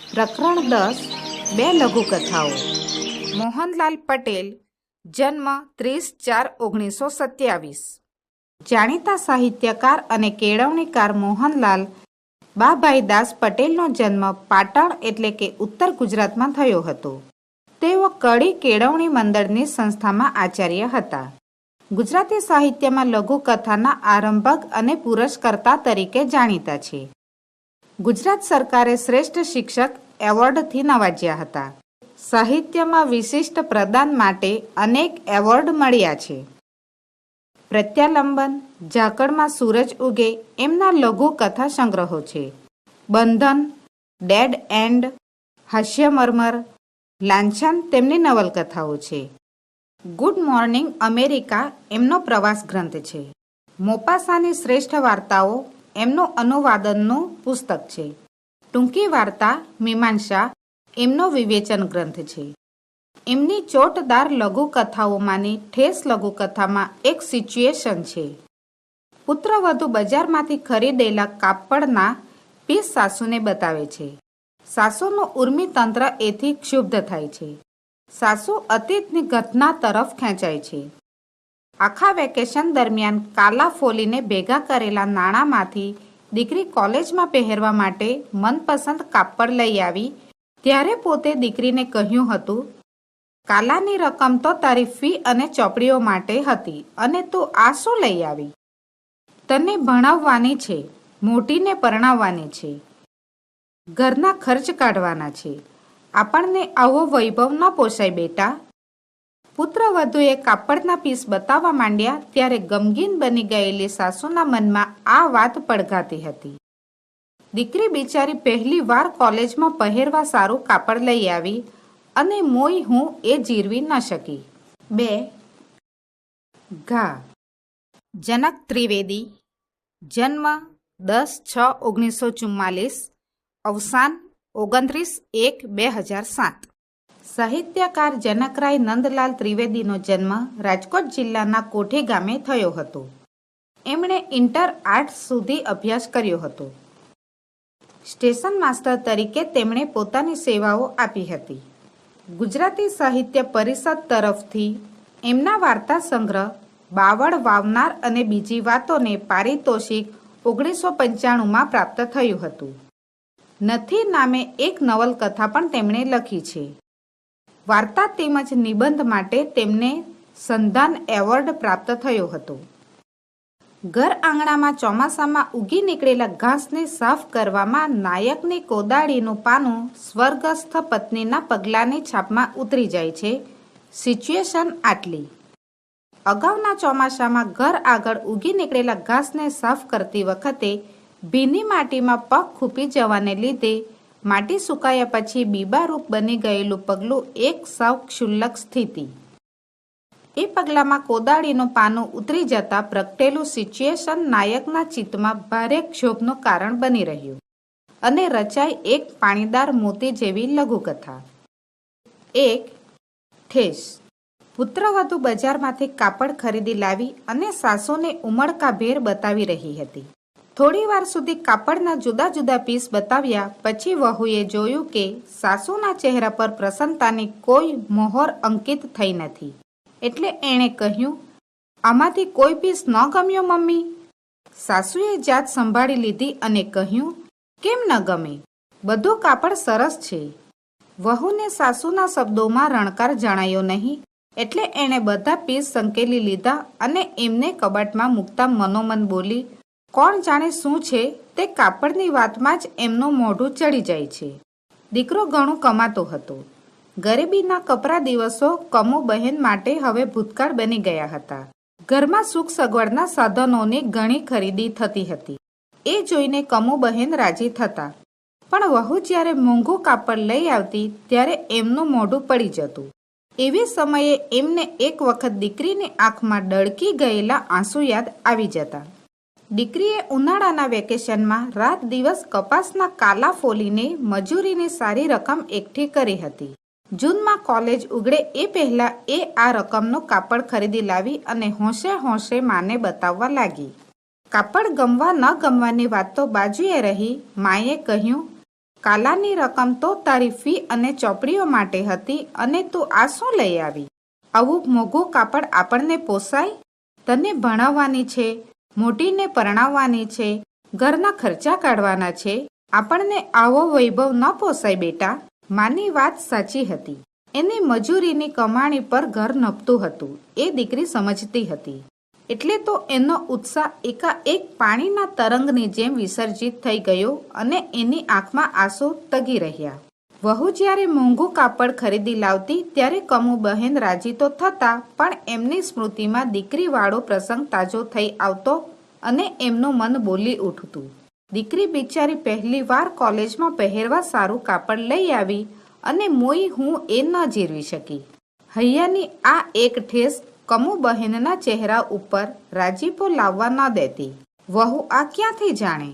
પ્રકરણ 10 બે લઘુકથાઓ. મોહનલાલ પટેલ, જન્મ 30/4/1927. જાણીતા સાહિત્યકાર અને કેળવણીકાર મોહનલાલ બાભાઈદાસ પટેલનો જન્મ પાટણ એટલે કે ઉત્તર ગુજરાતમાં થયો હતો. તેઓ કડી કેળવણી મંડળની સંસ્થામાં આચાર્ય હતા. ગુજરાતી સાહિત્યમાં લઘુકથાના આરંભક અને પુરસ્કર્તા તરીકે જાણીતા છે. ગુજરાત સરકારે શ્રેષ્ઠ શિક્ષક એવોર્ડથી નવાજ્યા હતા. સાહિત્યમાં વિશિષ્ટ પ્રદાન માટે અનેક એવોર્ડ મળ્યા છે. પ્રત્યાલંબન, ઝાકળમાં સૂરજ ઉગે એમના લઘુકથા સંગ્રહો છે. બંધન, ડેડ એન્ડ, હાસ્યમર્મર, લાંછન તેમની નવલકથાઓ છે. ગુડ મોર્નિંગ અમેરિકા એમનો પ્રવાસ ગ્રંથ છે. મોપાસાની શ્રેષ્ઠ વાર્તાઓ એમનો અનુવાદનનું પુસ્તક છે. ટૂંકી વાર્તા મીમાંસા એમનો વિવેચન ગ્રંથ છે. એમની ચોટદાર લઘુકથાઓમાંની ઠેસ લઘુકથામાં એક સિચ્યુએશન છે. પુત્રવધુ બજારમાંથી ખરીદેલા કાપડના પીસ સાસુને બતાવે છે. સાસુનું ઉર્મિતંત્ર એથી ક્ષુબ્ધ થાય છે. સાસુ અતીતની ઘટના તરફ ખેંચાય છે. આખા વેકેશન દરમિયાન કાલા ફોલીને ભેગા કરેલા નાણાંમાંથી દીકરી કોલેજમાં પહેરવા માટે મનપસંદ કાપડ લઈ આવી ત્યારે પોતે દીકરીને કહ્યું હતું, કાલાની રકમ તો તારી ફી અને ચોપડીઓ માટે હતી અને તું આ શું લઈ આવી? તને ભણાવવાની છે, મોટીને પરણાવવાની છે, ઘરના ખર્ચ કાઢવાના છે. આપણને આવો વૈભવ ન પોસાય બેટા. પુત્રવધુએ કાપડના પીસ બતાવવા માંડ્યા ત્યારે ગમગીન બની ગયેલી સાસુના મનમાં આ વાત પડઘાતી હતી. દીકરી બિચારી પહેલી વાર કોલેજમાં પહેરવા સારું કાપડ લઈ આવી અને મોય હું એ જીરવી ન શકી. 2 ઘા. જનક ત્રિવેદી, જન્મ 10/6/1944, અવસાન 29/1/2007. સાહિત્યકાર જનકરાય નંદલાલ ત્રિવેદીનો જન્મ રાજકોટ જિલ્લાના કોઠી ગામે થયો હતો. એમણે ઇન્ટર આર્ટ્સ સુધી અભ્યાસ કર્યો હતો. સ્ટેશન માસ્ટર તરીકે તેમણે પોતાની સેવાઓ આપી હતી. ગુજરાતી સાહિત્ય પરિષદ તરફથી એમના વાર્તા સંગ્રહ બાવળ વાવનાર અને બીજી વાતોને પારિતોષિક 1995માં પ્રાપ્ત થયું હતું. નથી નામે એક નવલકથા પણ તેમણે લખી છે. વાર્તા તેમજ નિબંધ માટે તેમને સંધાન એવોર્ડ પ્રાપ્ત થયો હતો. ઘર આંગણામાં ચોમાસામાં ઉગી નીકળેલા ઘાસને સાફ કરવામાં નાયકની કોદાળીનું પાનું સ્વર્ગસ્થ પત્નીના પગલાંની છાપમાં ઉતરી જાય છે. સિચ્યુએશન આટલી: અગાઉના ચોમાસામાં ઘર આગળ ઉગી નીકળેલા ઘાસને સાફ કરતી વખતે ભીની માટીમાં પગ ખૂંપી જવાને લીધે માટી સુકાયા પછી બીબારૂપ બની ગયેલું પગલું એક સાવ ક્ષુલ્લક સ્થિતિ. એ પગલામાં કોદાળીનું પાનું ઉતરી જતા પ્રગટેલું સિચ્યુએશન નાયકના ચિત્તમાં ભારે ક્ષોભનું કારણ બની રહ્યું અને રચાઈ એક પાણીદાર મોતી જેવી લઘુકથા. 1 ઠેસ. પુત્રવધુ બજારમાંથી કાપડ ખરીદી લાવી અને સાસુને ઉમળકાભેર બતાવી રહી હતી. થોડી વાર સુધી કાપડના જુદા જુદા પીસ બતાવ્યા પછી વહુએ જોયું કે સાસુના ચહેરા પર પ્રસન્નતાની કોઈ મોહર અંકિત થઈ નથી. એટલે એણે કહ્યું, આમાંથી કોઈ પીસ ન ગમ્યો મમ્મી? સાસુએ જાત સંભાળી લીધી અને કહ્યું, કેમ ન ગમે? બધું કાપડ સરસ છે. વહુને સાસુના શબ્દોમાં રણકાર જણાયો નહીં એટલે એણે બધા પીસ સંકેલી લીધા અને એમને કબાટમાં મૂકતા મનોમન બોલી, કોણ જાણે શું છે તે કાપડની વાતમાં જ એમનું મોઢું ચડી જાય છે. દીકરો ઘણું કમાતો હતો. ગરીબીના કપરા દિવસો કમુ બહેન માટે હવે ભૂતકાળ બની ગયા હતા. ઘરમાં સુખ સગવડના સાધનોની ઘણી ખરીદી થતી હતી. એ જોઈને કમુ બહેન રાજી થતા. પણ વહુ જ્યારે મોંઘું કાપડ લઈ આવતી ત્યારે એમનું મોઢું પડી જતું. એવી સમયે એમને એક વખત દીકરીની આંખમાં ડળકી ગયેલા આંસુ યાદ આવી જતા. દીકરીએ ઉનાળાના વેકેશનમાં રાત દિવસ કપાસના કાલા ફોલીને મજૂરીની સારી રકમ એકઠી કરી હતી. જૂનમાં કોલેજ ઉઘડે એ પહેલાં એ આ રકમનું કાપડ ખરીદી લાવી અને હોંશે હોંશે માને બતાવવા લાગી. કાપડ ગમવા ન ગમવાની વાત તો બાજુએ રહી. માએ કહ્યું, કાલાની રકમ તો તારી ફી અને ચોપડીઓ માટે હતી અને તું આ શું લઈ આવી? આવું મોંઘું કાપડ આપણને પોસાય? તને ભણાવવાની છે, મોટીને પરણાવવાની છે, ઘરના ખર્ચા કાઢવાના છે. આપણને આવો વૈભવ ન પોસાય બેટા. માની વાત સાચી હતી. એની મજૂરીની કમાણી પર ઘર નભતું હતું એ દીકરી સમજતી હતી. એટલે તો એનો ઉત્સાહ એકાએક પાણીના તરંગની જેમ વિસર્જિત થઈ ગયો અને એની આંખમાં આંસુ તગી રહ્યા. વહુ જ્યારે મોંઘું કાપડ ખરીદી લાવતી ત્યારે કમુ બહેન રાજી તો થતા, પણ એમની સ્મૃતિમાં દીકરીવાળો પ્રસંગ તાજો થઈ આવતો અને એમનું મન બોલી ઉઠતું. દીકરી બિચારી પહેલી વાર કોલેજમાં પહેરવા સારું કાપડ લઈ આવી અને મોઈ હું એ ન જીરવી શકી. હૈયાની આ એક ઠેસ કમુ બહેનના ચહેરા ઉપર રાજીપો લાવવા ન દેતી. વહુ આ ક્યાંથી જાણે?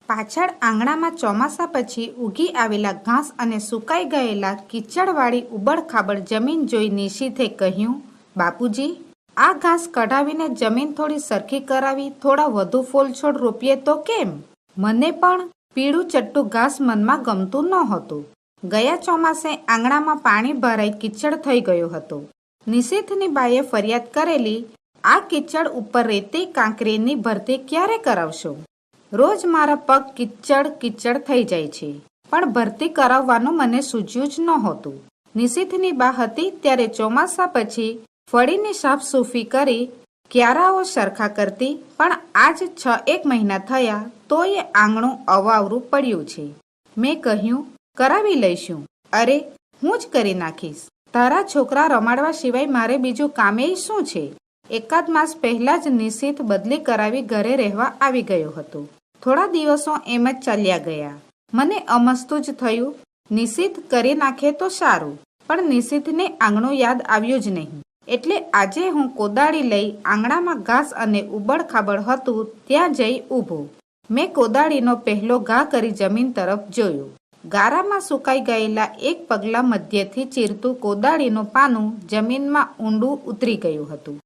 પાછળ આંગણામાં ચોમાસા પછી ઉગી આવેલા ઘાસ અને સુકાઈ ગયેલા કીચડવાળી ઉબડખાબડ જમીન જોઈ નિશીથે કહ્યું, બાપુજી, આ ઘાસ કઢાવીને જમીન થોડી સરખી કરાવી થોડા વધુ ફૂલછોડ રોપીએ તો કેમ? મને પણ પીળું ચટ્ટું ઘાસ મનમાં ગમતું નહોતું. ગયા ચોમાસે આંગણામાં પાણી ભરાઈ કીચડ થઈ ગયો હતો. નિશીથની બાઈએ ફરિયાદ કરેલી, આ કીચડ ઉપર રેતી કાંકરીની ભરતી ક્યારે કરાવશો? રોજ મારા પગ કીચડ કીચડ થઈ જાય છે, પણ ભરતી કરાવવાનું મને સૂઝ્યું જ નહોતું. નિશીથની બા હતી ત્યારે ચોમાસા પછી ફળીની સાફસૂફી કરી ક્યારાઓ સરખા કરતી, પણ આજ 6-1 મહિના થયા તોય આંગણું અવાવરું પડ્યું છે. મેં કહ્યું, કરાવી લઈશું. અરે, હું જ કરી નાખીશ. તારા છોકરા રમાડવા સિવાય મારે બીજું કામેય શું છે? એકાદ માસ પહેલા જ નિશીથ બદલી કરાવી ઘરે રહેવા આવી ગયો હતો. થોડા દિવસો એમ જ ચાલ્યા ગયા. મને અમસ્તું જ થયું, નિશીથ કરી નાખે તો સારું, પણ નિશીથને આંગણું યાદ આવ્યું જ નહીં. એટલે આજે હું કોદાળી લઈ આંગણામાં ઘાસ અને ઉબડખાબડ હતું ત્યાં જઈ ઊભો. મેં કોદાળીનો પહેલો ઘા કરી જમીન તરફ જોયું. ગારામાં સુકાઈ ગયેલા એક પગલા મધ્યથી ચીરતું કોદાળીનું પાનું જમીનમાં ઊંડું ઉતરી ગયું હતું.